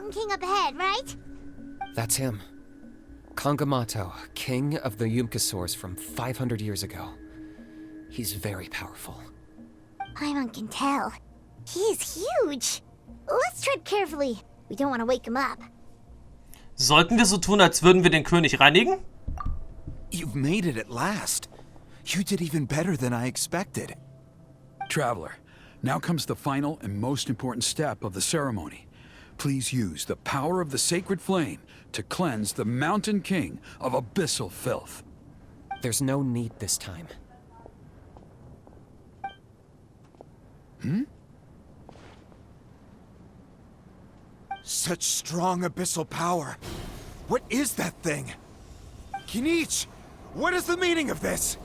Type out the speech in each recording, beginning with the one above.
Mountain King up ahead, right? That's him. Kangamato, king of the Yumkasaurs from 500 years ago. He's very powerful. Paimon can tell. He is huge. Let's tread carefully. We don't want to wake him up. Sollten wir so tun, als würden wir den König reinigen? You've made it at last. You did even better than I expected. Traveler, now comes the final and most important step of the ceremony. Please use the power of the sacred flame to cleanse the Mountain King of abyssal filth. There's no need this time. Such strong abyssal power. What is that thing? Kinich, what is the meaning of this?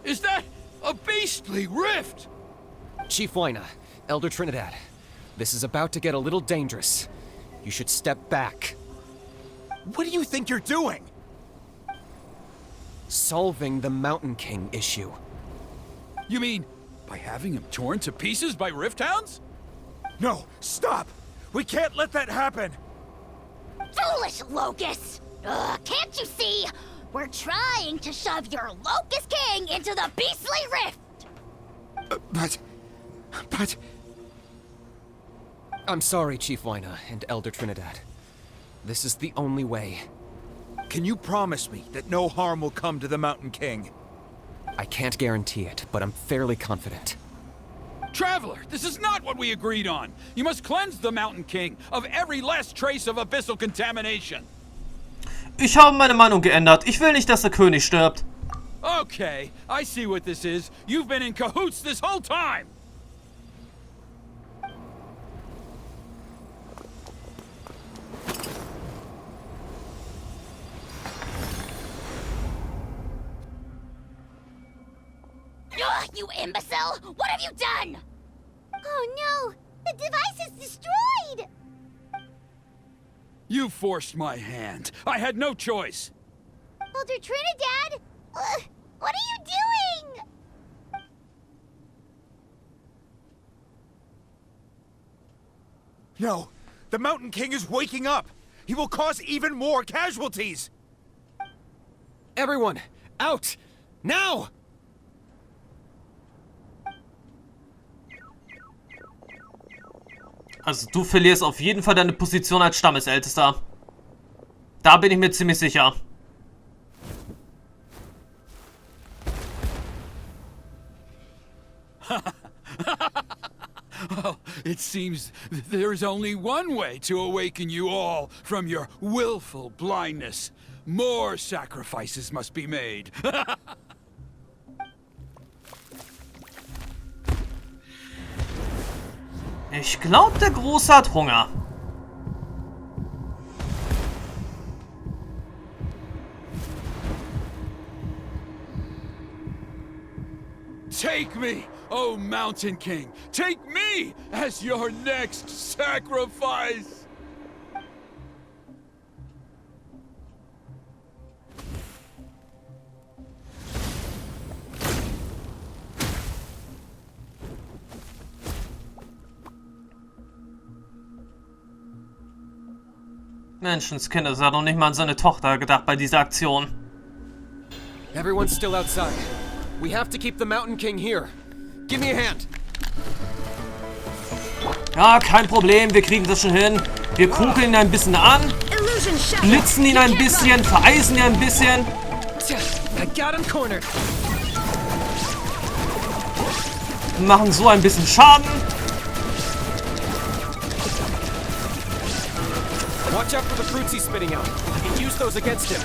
Is that a beastly rift? Chief Wyna, Elder Trinidad, this is about to get a little dangerous. You should step back. What do you think you're doing? Solving the Mountain King issue. You mean by having him torn to pieces by rift hounds? No, stop! We can't let that happen! Foolish Locust! Can't you see? We're trying to shove your Locust King into the beastly rift! But... I'm sorry, Chief Wyna and Elder Trinidad. This is the only way. Can you promise me that no harm will come to the Mountain King? I can't guarantee it, but I'm fairly confident. Traveler, this is not what we agreed on. You must cleanse the Mountain King of every last trace of abyssal contamination. Ich habe meine Meinung geändert. Ich will nicht, dass der König stirbt. Okay, I see what this is. You've been in cahoots this whole time. You imbecile! What have you done? Oh no! The device is destroyed! You forced my hand. I had no choice. Elder Trinidad! What are you doing? No, the Mountain King is waking up! He will cause even more casualties! Everyone, out! Now! Also du verlierst auf jeden Fall deine Position als Stammesältester. Da bin ich mir ziemlich sicher. Oh, it seems there's only one way to awaken you all from your willful blindness. More sacrifices must be made. Ich glaube, der Große hat Hunger. Take me, oh Mountain King! Take me as your next sacrifice! Menschenskinder, das hat noch nicht mal an seine Tochter gedacht bei dieser Aktion. Everyone's still outside. We have to keep the Mountain King here. Give me a hand. Ja, kein Problem, wir kriegen das schon hin. Wir kugeln ihn ein bisschen an, blitzen ihn ein bisschen, vereisen ihn ein bisschen. I got him cornered. Machen so ein bisschen Schaden. Watch out for the fruits he's spitting out. I can use those against him.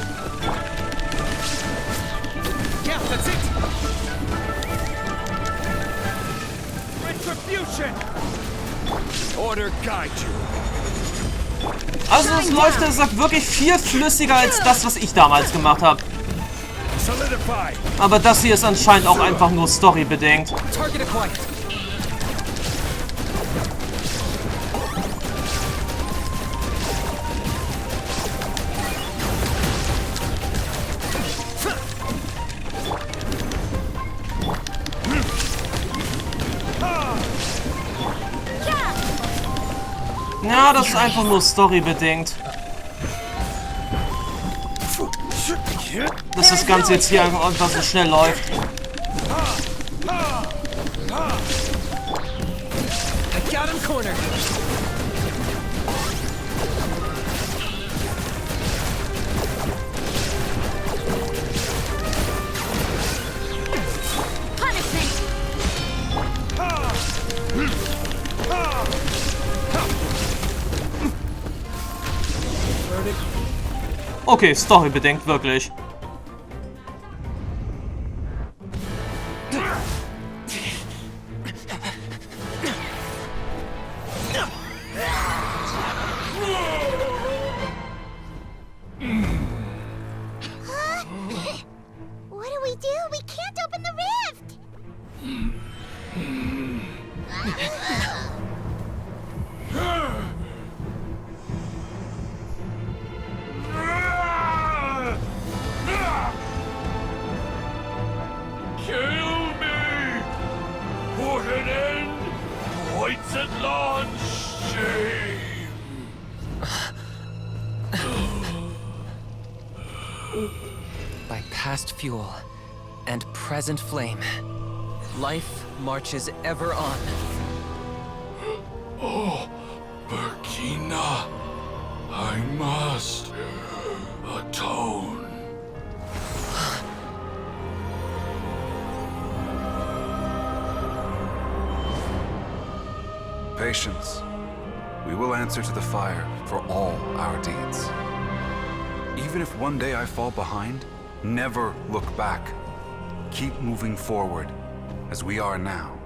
Yeah, that's it. Retribution! Order guide you. Also es läuft, der Sack wirklich viel flüssiger als das, was ich damals gemacht habe. Aber das hier ist anscheinend auch einfach nur storybedingt. Target acquired. Ja, das ist einfach nur storybedingt. Dass das Ganze jetzt hier einfach so schnell läuft. I got him cornered. Okay, storybedingt, wirklich. What do we do? We can't open the rift! Kill me! Put an end! Points at launch! Shame! By past fuel and present flame, life marches ever on. Oh, Burkina, I must atone. Patience. We will answer to the fire for all our deeds. Even if one day I fall behind, never look back. Keep moving forward, as we are now.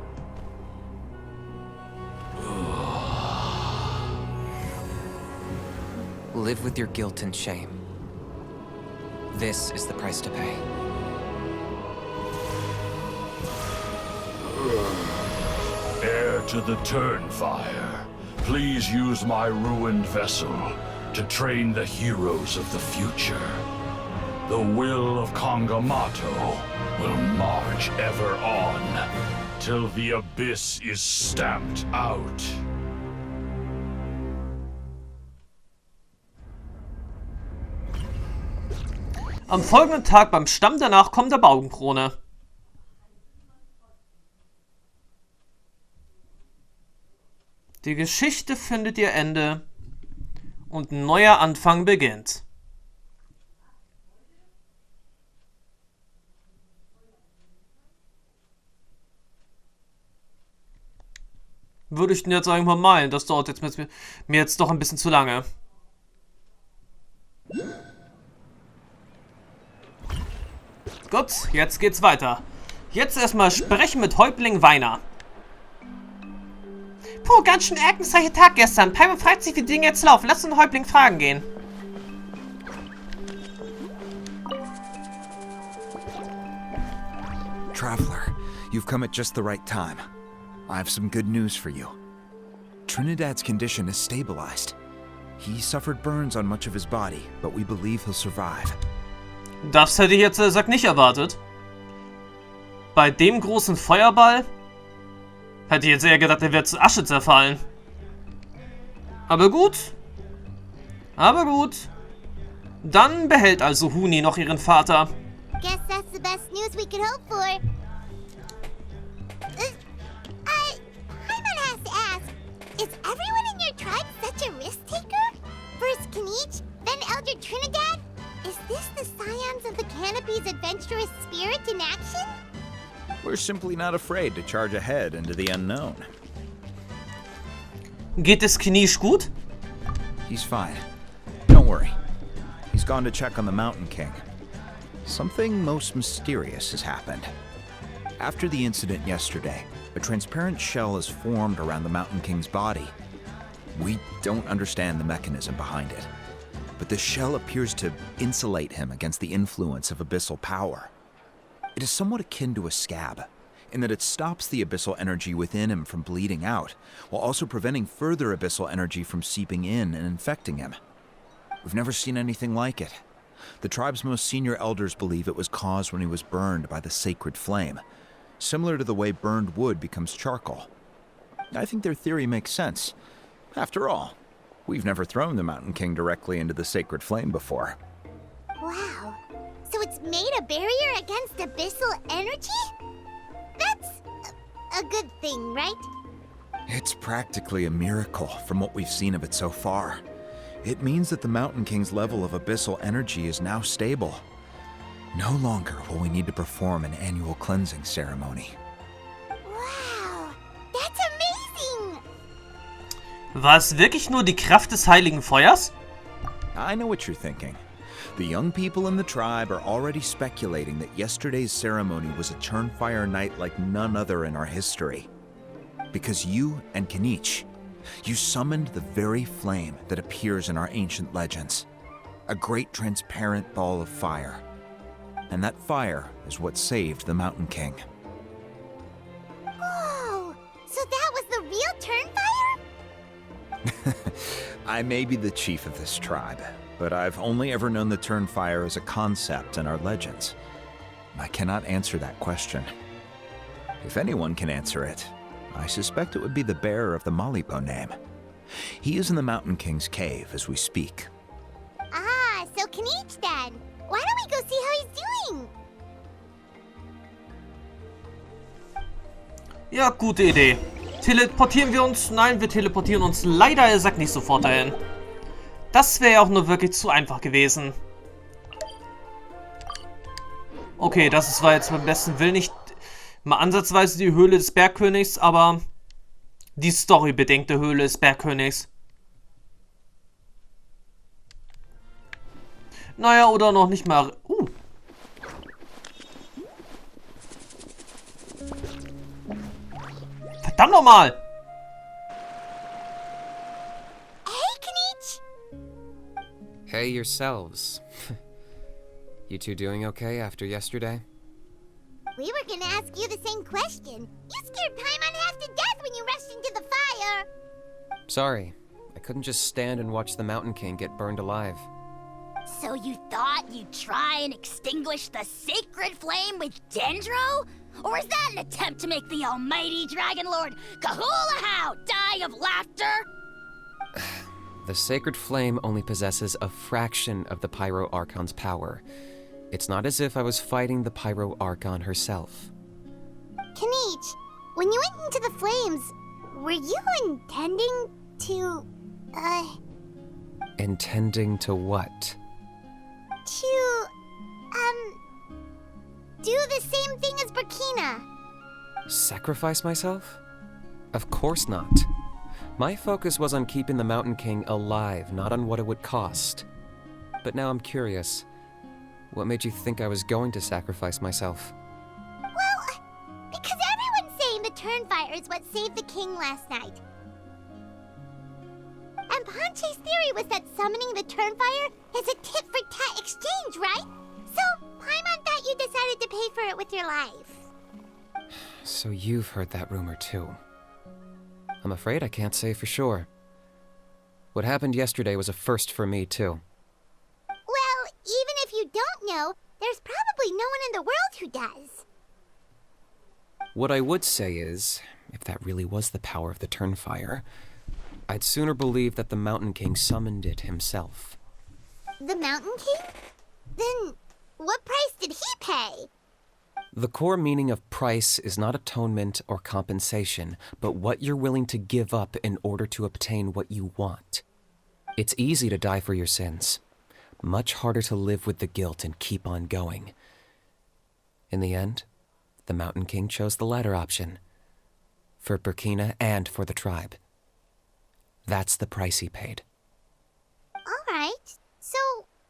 Live with your guilt and shame. This is the price to pay. Heir to the Turnfire, please use my ruined vessel to train the heroes of the future. The will of Kangamato will march ever on, till the abyss is stamped out. Am folgenden Tag beim Stamm der Nachkommen der Augenkrone. Die Geschichte findet ihr Ende und ein neuer Anfang beginnt. Würde ich denn jetzt einfach meinen, das dauert jetzt mir jetzt doch ein bisschen zu lange. Gut, jetzt geht's weiter. Jetzt erstmal sprechen mit Häuptling Weiner. Puh, ganz schön ereignisreicher Tag gestern. Paimon fragt sich, wie die Dinge jetzt laufen. Lass uns den Häuptling fragen gehen. Traveler, you've come at just the right time. I have some good news for you. Trinidad's condition is stabilized. He suffered burns on much of his body, but we believe he'll survive. Das hätte ich jetzt gesagt nicht erwartet. Bei dem großen Feuerball hätte ich jetzt eher gedacht, er wird zu Asche zerfallen. Aber gut. Aber gut. Dann behält also Huni noch ihren Vater. Guess that's the best news we could hope for. Paimon has to ask, is everyone in your tribe such a risk taker? First Kinich, then Elder Trinidad? Is this the scions of the Canopy's adventurous spirit in action? We're simply not afraid to charge ahead into the unknown. Geht es Knish gut? He's fine. Don't worry. He's gone to check on the Mountain King. Something most mysterious has happened. After the incident yesterday, a transparent shell has formed around the Mountain King's body. We don't understand the mechanism behind it, but the shell appears to insulate him against the influence of abyssal power. It is somewhat akin to a scab, in that it stops the abyssal energy within him from bleeding out, while also preventing further abyssal energy from seeping in and infecting him. We've never seen anything like it. The tribe's most senior elders believe it was caused when he was burned by the sacred flame, similar to the way burned wood becomes charcoal. I think their theory makes sense. After all, We've never thrown the Mountain King directly into the sacred flame before. Wow. So it's made a barrier against abyssal energy? That's a good thing, right? It's practically a miracle from what we've seen of it so far. It means that the Mountain King's level of abyssal energy is now stable. No longer will we need to perform an annual cleansing ceremony. Wow, that's amazing! War es wirklich nur die Kraft des heiligen Feuers? I know what you're thinking. The young people in the tribe are already speculating that yesterday's ceremony was a Turnfire night like none other in our history. Because you and Kinich, you summoned the very flame that appears in our ancient legends. A great transparent ball of fire. And that fire is what saved the Mountain King. Whoa! So that was the real Turnfire? I may be the chief of this tribe, but I've only ever known the Turnfire as a concept in our legends. I cannot answer that question. If anyone can answer it, I suspect it would be the bearer of the Malipo name. He is in the Mountain King's cave as we speak. Ah, so Kinich then. Why don't we go see how he's doing? Ja, gute Idee. Teleportieren wir uns? Nein, wir teleportieren uns leider, er sagt nicht sofort dahin. Das wäre ja auch nur wirklich zu einfach gewesen. Okay, das war jetzt beim besten Willen nicht mal ansatzweise die Höhle des Bergkönigs, aber die storybedingte Höhle des Bergkönigs. Naja, oder noch nicht mal... Verdammt nochmal! Hey, Kinich! Hey yourselves. You two doing okay after yesterday? We were gonna ask you the same question. You scared Paimon half to death when you rushed into the fire. Sorry, I couldn't just stand and watch the Mountain King get burned alive. So you thought you'd try and extinguish the sacred flame with Dendro? Or is that an attempt to make the almighty Dragon Lord Kahulahow die of laughter? The sacred flame only possesses a fraction of the Pyro Archon's power. It's not as if I was fighting the Pyro Archon herself. Kinich, when you went into the flames, were you intending to, Intending to what? do the same thing as Burkina? Sacrifice myself? Of course not. My focus was on keeping the Mountain King alive, not on what it would cost. But now I'm curious. What made you think I was going to sacrifice myself? Well, because everyone's saying the Turnfire is what saved the king last night. And Ponche's theory was that summoning the Turnfire is a tit-for-tat exchange, right? So, Paimon thought you decided to pay for it with your life. So you've heard that rumor too. I'm afraid I can't say for sure. What happened yesterday was a first for me too. Well, even if you don't know, there's probably no one in the world who does. What I would say is, if that really was the power of the Turnfire, I'd sooner believe that the Mountain King summoned it himself. The Mountain King? Then, what price did he pay? The core meaning of price is not atonement or compensation, but what you're willing to give up in order to obtain what you want. It's easy to die for your sins. Much harder to live with the guilt and keep on going. In the end, the Mountain King chose the latter option. For Burkina and for the tribe. That's the price he paid. Alright, so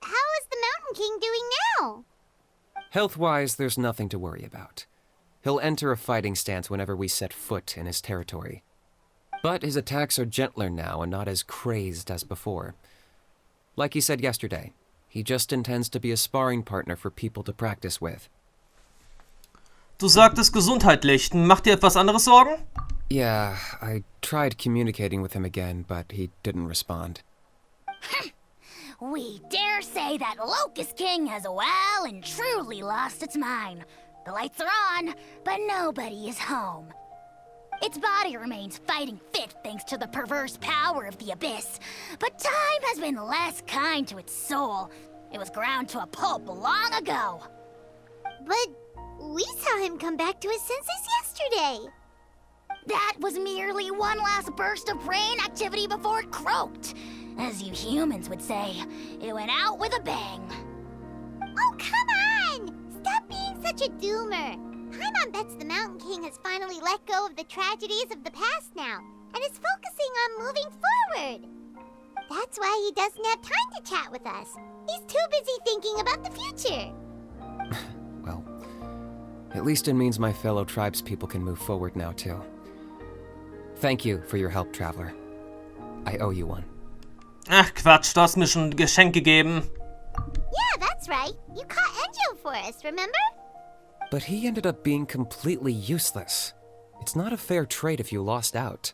how is the Mountain King doing now? Health-wise, there's nothing to worry about. He'll enter a fighting stance whenever we set foot in his territory. But his attacks are gentler now and not as crazed as before. Like he said yesterday, he just intends to be a sparring partner for people to practice with. Du sagtest gesundheitlich. Macht dir etwas anderes Sorgen? Yeah, I tried communicating with him again, but he didn't respond. We dare say that Locust King has well and truly lost its mind. The lights are on, but nobody is home. Its body remains fighting fit thanks to the perverse power of the abyss. But time has been less kind to its soul. It was ground to a pulp long ago. But we saw him come back to his senses yesterday. That was merely one last burst of brain activity before it croaked. As you humans would say, it went out with a bang. Oh, come on! Stop being such a doomer. Paimon bets the Mountain King has finally let go of the tragedies of the past now, and is focusing on moving forward. That's why he doesn't have time to chat with us. He's too busy thinking about the future. Well, at least it means my fellow tribespeople can move forward now, too. Thank you for your help, Traveler. I owe you one. Ach, Quatsch, du hast mir schon ein Geschenk gegeben. Yeah, that's right. You caught Enjo for us, remember? But he ended up being completely useless. It's not a fair trade if you lost out.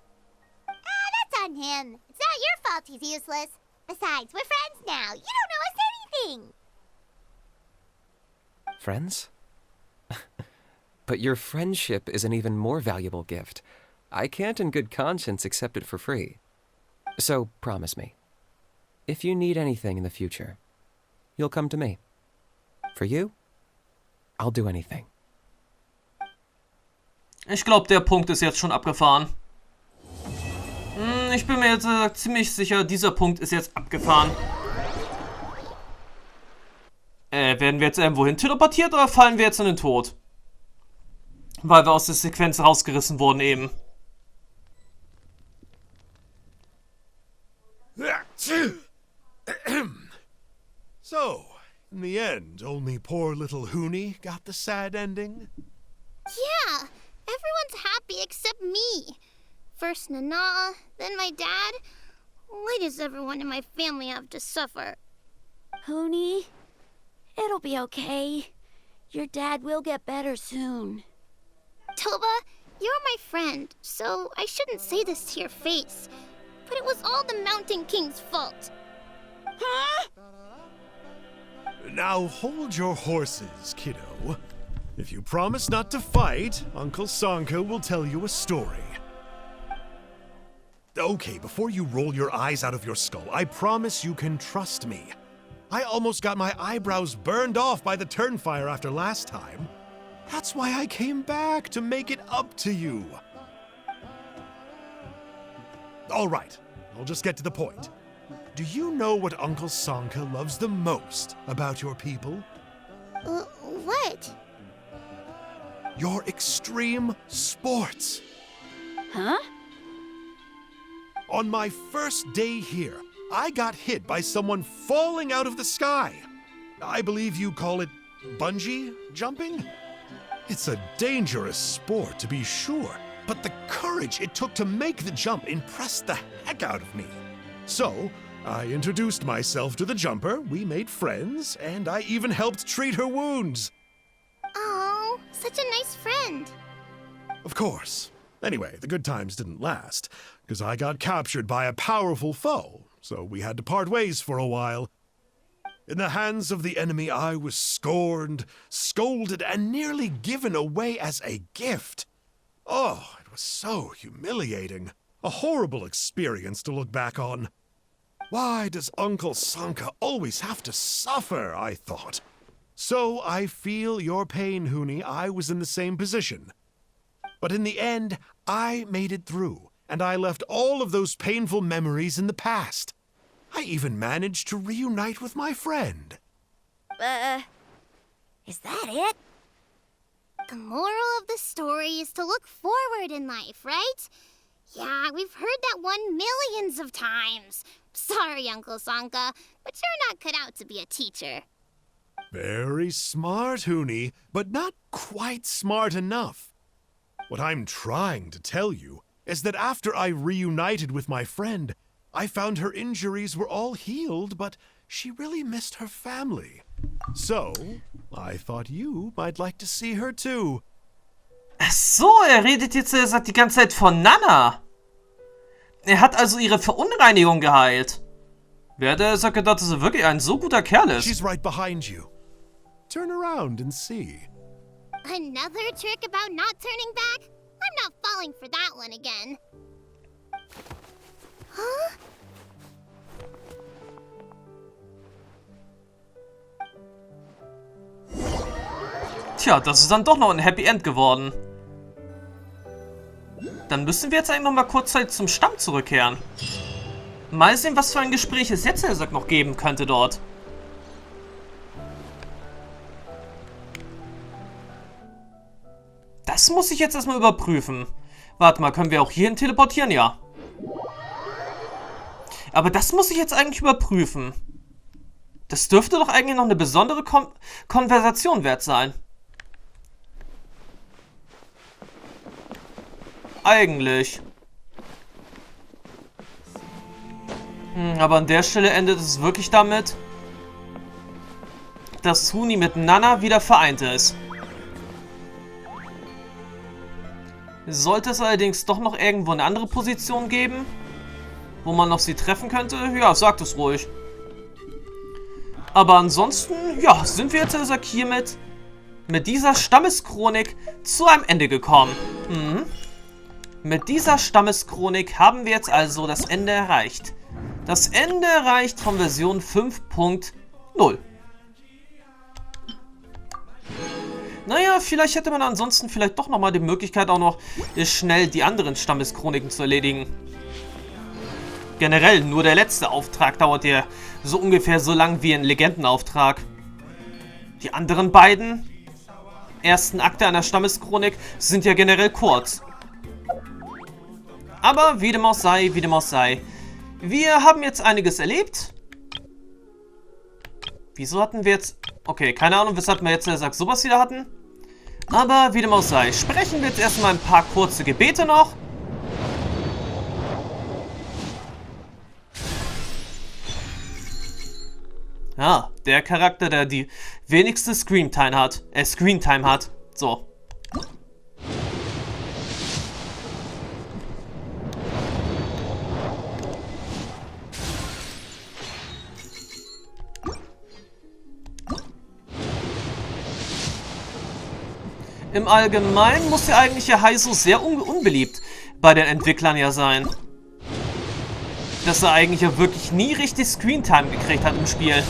That's on him. It's not your fault he's useless. Besides, we're friends now. You don't owe us anything. Friends? But your friendship is an even more valuable gift. I can't in good conscience accept it for free. So promise me, if you need anything in the future, you'll come to me. For you, I'll do anything. Ich glaube, der Punkt ist jetzt schon abgefahren. Ich bin mir jetzt ziemlich sicher, dieser Punkt ist jetzt abgefahren. Werden wir jetzt irgendwo hin teleportiert oder fallen wir jetzt in den Tod? Weil wir aus der Sequenz rausgerissen wurden eben. So, in the end, only poor little Hoonie got the sad ending? Yeah, everyone's happy except me. First Nana, then my dad. Why does everyone in my family have to suffer? Hoonie, it'll be okay. Your dad will get better soon. Toba, you're my friend, so I shouldn't say this to your face. But it was all the Mountain King's fault. Huh? Now hold your horses, kiddo. If you promise not to fight, Uncle Sanka will tell you a story. Okay, before you roll your eyes out of your skull, I promise you can trust me. I almost got my eyebrows burned off by the turnfire after last time. That's why I came back, to make it up to you. All right, I'll just get to the point. Do you know what Uncle Sanka loves the most about your people? What? Your extreme sports. Huh? On my first day here, I got hit by someone falling out of the sky. I believe you call it bungee jumping? It's a dangerous sport, to be sure, but the courage it took to make the jump impressed the heck out of me. So, I introduced myself to the jumper, we made friends, and I even helped treat her wounds. Oh, such a nice friend. Of course. Anyway, the good times didn't last, because I got captured by a powerful foe, so we had to part ways for a while. In the hands of the enemy, I was scorned, scolded, and nearly given away as a gift. Oh, it was so humiliating. A horrible experience to look back on. Why does Uncle Sanka always have to suffer, I thought. So I feel your pain, Hoonie. I was in the same position. But in the end, I made it through, and I left all of those painful memories in the past. I even managed to reunite with my friend. Is that it? The moral of the story is to look forward in life, right? Yeah, we've heard that one millions of times. Sorry, Uncle Sanka, but you're not cut out to be a teacher. Very smart, Hoonie, but not quite smart enough. What I'm trying to tell you is that after I reunited with my friend, I found her injuries were all healed, but she really missed her family. So, I thought you might like to see her too. Ach so, redet jetzt die ganze Zeit von Nana. Hat also ihre Verunreinigung geheilt. Wer hätte gedacht, dass wirklich ein so guter Kerl ist? She's right behind you. Turn around and see. Another trick about not turning back? I'm not falling for that one again. Huh? Tja, das ist dann doch noch ein Happy End geworden. Dann müssen wir jetzt eigentlich noch mal kurzzeitig zum Stamm zurückkehren. Mal sehen, was für ein Gespräch es jetzt noch geben könnte dort. Das muss ich jetzt erstmal überprüfen. Warte mal, können wir auch hierhin teleportieren? Ja. Aber das muss ich jetzt eigentlich überprüfen. Das dürfte doch eigentlich noch eine besondere Konversation wert sein. Eigentlich. Aber an der Stelle endet es wirklich damit, dass Huni mit Nana wieder vereint ist. Sollte es allerdings doch noch irgendwo eine andere Position geben, wo man noch sie treffen könnte, ja, sagt es ruhig. Aber ansonsten, ja, sind wir jetzt also hiermit mit dieser Stammeschronik zu einem Ende gekommen. Mit dieser Stammeschronik haben wir jetzt also das Ende erreicht. Das Ende erreicht von Version 5.0. Naja, vielleicht hätte man ansonsten vielleicht doch nochmal die Möglichkeit auch noch schnell die anderen Stammeschroniken zu erledigen. Generell, nur der letzte Auftrag dauert ja so ungefähr so lang wie ein Legendenauftrag. Die anderen beiden ersten Akte einer Stammeschronik sind ja generell kurz. Aber wie dem auch sei, wie dem auch sei. Wir haben jetzt einiges erlebt. Wieso hatten wir jetzt... Okay, keine Ahnung, weshalb wir jetzt sowas wieder hatten. Aber wie dem auch sei, sprechen wir jetzt erstmal ein paar kurze Gebete noch. Ja, der Charakter, der die wenigste Screentime hat. So. Im Allgemeinen muss der eigentliche Heiso sehr unbeliebt bei den Entwicklern ja sein. Dass er eigentlich ja wirklich nie richtig Screentime gekriegt hat im Spiel.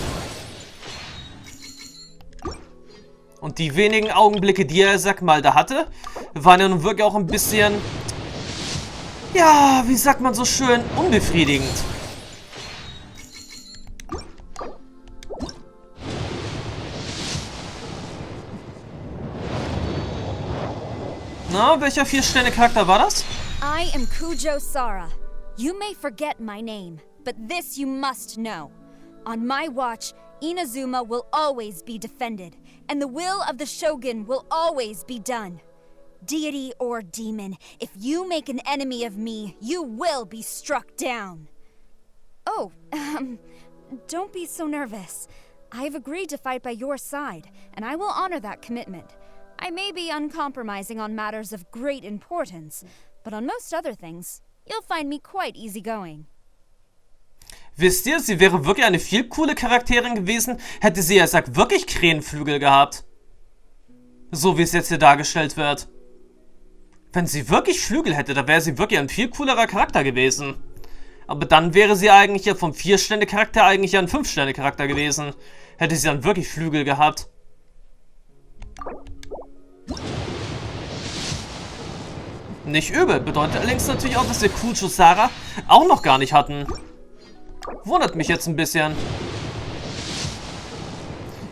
Und die wenigen Augenblicke, die er, sag mal, da hatte, waren ja nun wirklich auch ein bisschen, ja, wie sagt man so schön, unbefriedigend. Na, welcher 4-Sterne-Charakter war das? I am Kujo Sara. You may forget my name, but this you must know. On my watch, Inazuma will always be defended, and the will of the Shogun will always be done. Deity or demon, if you make an enemy of me, you will be struck down. Oh, don't be so nervous. I've agreed to fight by your side, and I will honor that commitment. I may be uncompromising on matters of great importance, but on most other things, you'll find me quite easygoing. Wisst ihr, sie wäre wirklich eine viel coole Charakterin gewesen, hätte sie ja wirklich Krähenflügel gehabt. So wie es jetzt hier dargestellt wird. Wenn sie wirklich Flügel hätte, dann wäre sie wirklich ein viel coolerer Charakter gewesen. Aber dann wäre sie eigentlich ja vom 4-Sterne-Charakter eigentlich ja ein 5-Sterne-Charakter gewesen. Hätte sie dann wirklich Flügel gehabt. Nicht übel, bedeutet allerdings natürlich auch, dass wir Kujo Sara auch noch gar nicht hatten. Wundert mich jetzt ein bisschen.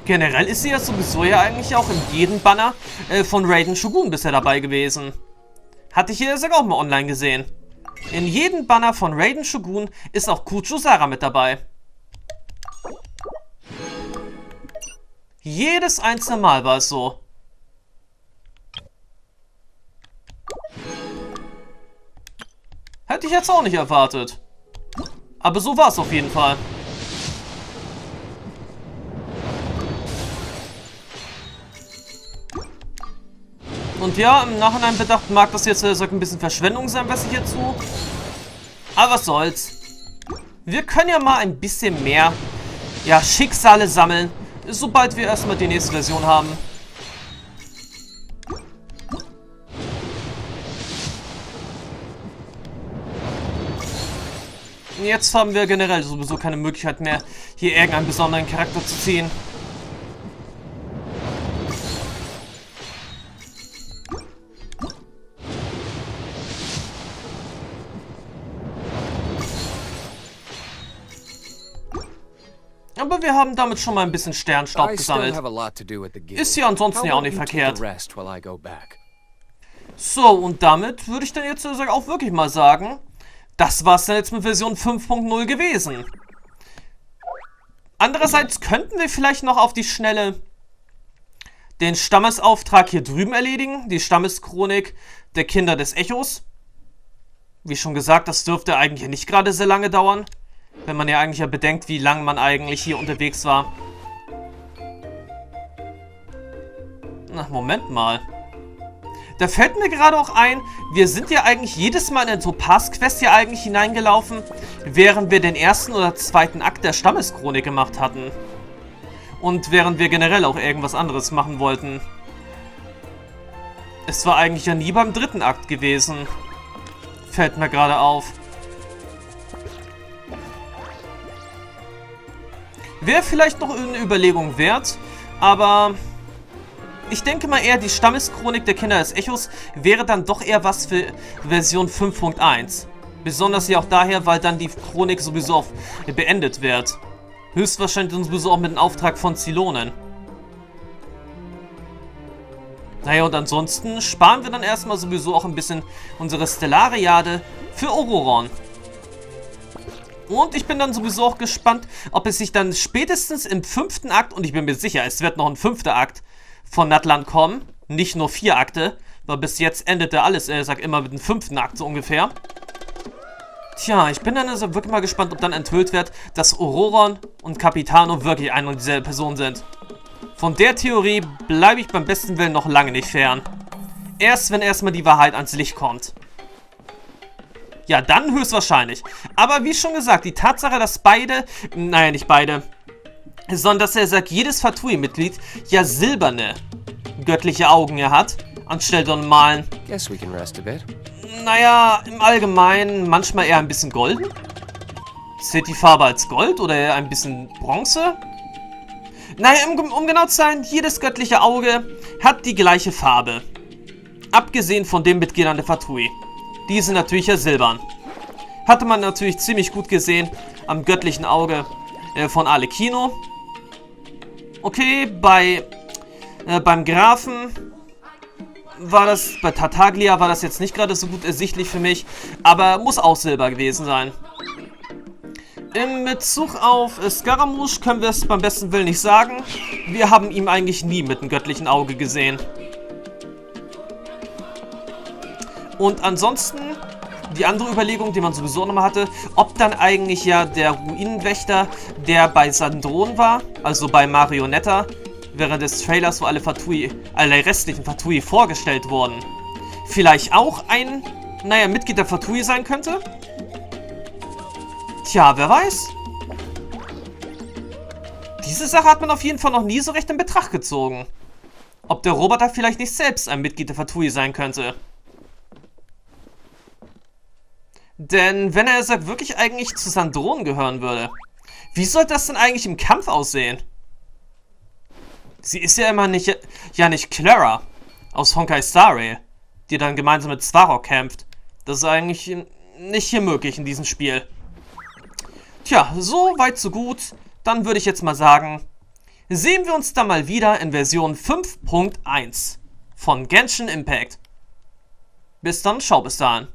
Generell ist sie ja sowieso ja eigentlich auch in jedem Banner von Raiden Shogun bisher dabei gewesen. Hatte ich hier auch mal online gesehen. In jedem Banner von Raiden Shogun ist auch Kujo Sara mit dabei. Jedes einzelne Mal war es so. Hätte ich jetzt auch nicht erwartet. Aber so war es auf jeden Fall. Und ja, im Nachhinein bedacht mag das jetzt ein bisschen Verschwendung sein, was ich hier tue. Aber was soll's. Wir können ja mal ein bisschen mehr, ja, Schicksale sammeln, sobald wir erstmal die nächste Version haben. Jetzt haben wir generell sowieso keine Möglichkeit mehr, hier irgendeinen besonderen Charakter zu ziehen. Aber wir haben damit schon mal ein bisschen Sternstaub gesammelt. Ist ja ansonsten ja auch nicht verkehrt. So, und damit würde ich dann jetzt auch wirklich mal sagen, das war's dann jetzt mit Version 5.0 gewesen. Andererseits könnten wir vielleicht noch auf die Schnelle den Stammesauftrag hier drüben erledigen. Die Stammeschronik der Kinder des Echos. Wie schon gesagt, das dürfte eigentlich nicht gerade sehr lange dauern. Wenn man ja eigentlich ja bedenkt, wie lange man eigentlich hier unterwegs war. Na, Moment mal. Da fällt mir gerade auch ein, wir sind ja eigentlich jedes Mal in so Pass-Quest hier eigentlich hineingelaufen, während wir den ersten oder zweiten Akt der Stammeschronik gemacht hatten. Und während wir generell auch irgendwas anderes machen wollten. Es war eigentlich ja nie beim dritten Akt gewesen. Fällt mir gerade auf. Wäre vielleicht noch eine Überlegung wert, aber ich denke mal eher, die Stammeschronik der Kinder des Echos wäre dann doch eher was für Version 5.1. Besonders ja auch daher, weil dann die Chronik sowieso auch beendet wird. Höchstwahrscheinlich sowieso auch mit dem Auftrag von Zylonen. Naja, und ansonsten sparen wir dann erstmal sowieso auch ein bisschen unsere Stellariade für Ororon. Und ich bin dann sowieso auch gespannt, ob es sich dann spätestens im 5. Akt, und ich bin mir sicher, es wird noch ein 5. Akt von Natlan kommen, nicht nur 4 Akte, weil bis jetzt endete alles, immer mit dem 5. Akt so ungefähr. Tja, ich bin dann also wirklich mal gespannt, ob dann enthüllt wird, dass Ororon und Capitano wirklich eine und dieselbe Person sind. Von der Theorie bleibe ich beim besten Willen noch lange nicht fern. Erst wenn erstmal die Wahrheit ans Licht kommt. Ja, dann höchstwahrscheinlich. Aber wie schon gesagt, die Tatsache, dass beide, naja, nicht beide, sondern dass jedes Fatui-Mitglied ja silberne göttliche Augen hat, anstelle der normalen. Guess we can rest a bit. Naja, im Allgemeinen manchmal eher ein bisschen golden. Zählt die Farbe als Gold oder eher ein bisschen Bronze? Naja, um genau zu sein, jedes göttliche Auge hat die gleiche Farbe. Abgesehen von den Mitgliedern der Fatui. Die sind natürlich ja silbern. Hatte man natürlich ziemlich gut gesehen am göttlichen Auge von Arlecchino. Okay, beim Grafen war das, bei Tartaglia war das jetzt nicht gerade so gut ersichtlich für mich, aber muss auch Silber gewesen sein. In Bezug auf Scaramouche können wir es beim besten Willen nicht sagen. Wir haben ihn eigentlich nie mit dem göttlichen Auge gesehen. Und ansonsten, die andere Überlegung, die man sowieso nochmal hatte, ob dann eigentlich ja der Ruinenwächter, der bei Sandron war, also bei Marionetta, während des Trailers, wo alle restlichen Fatui vorgestellt wurden, vielleicht auch ein, naja, Mitglied der Fatui sein könnte? Tja, wer weiß? Diese Sache hat man auf jeden Fall noch nie so recht in Betracht gezogen. Ob der Roboter vielleicht nicht selbst ein Mitglied der Fatui sein könnte. Denn wenn er wirklich eigentlich zu Sandron gehören würde, wie soll das denn eigentlich im Kampf aussehen? Sie ist ja immer nicht Clara aus Honkai Star Rail, die dann gemeinsam mit Svarog kämpft. Das ist eigentlich nicht hier möglich in diesem Spiel. Tja, so weit so gut. Dann würde ich jetzt mal sagen, sehen wir uns dann mal wieder in Version 5.1 von Genshin Impact. Bis dann, ciao bis dahin.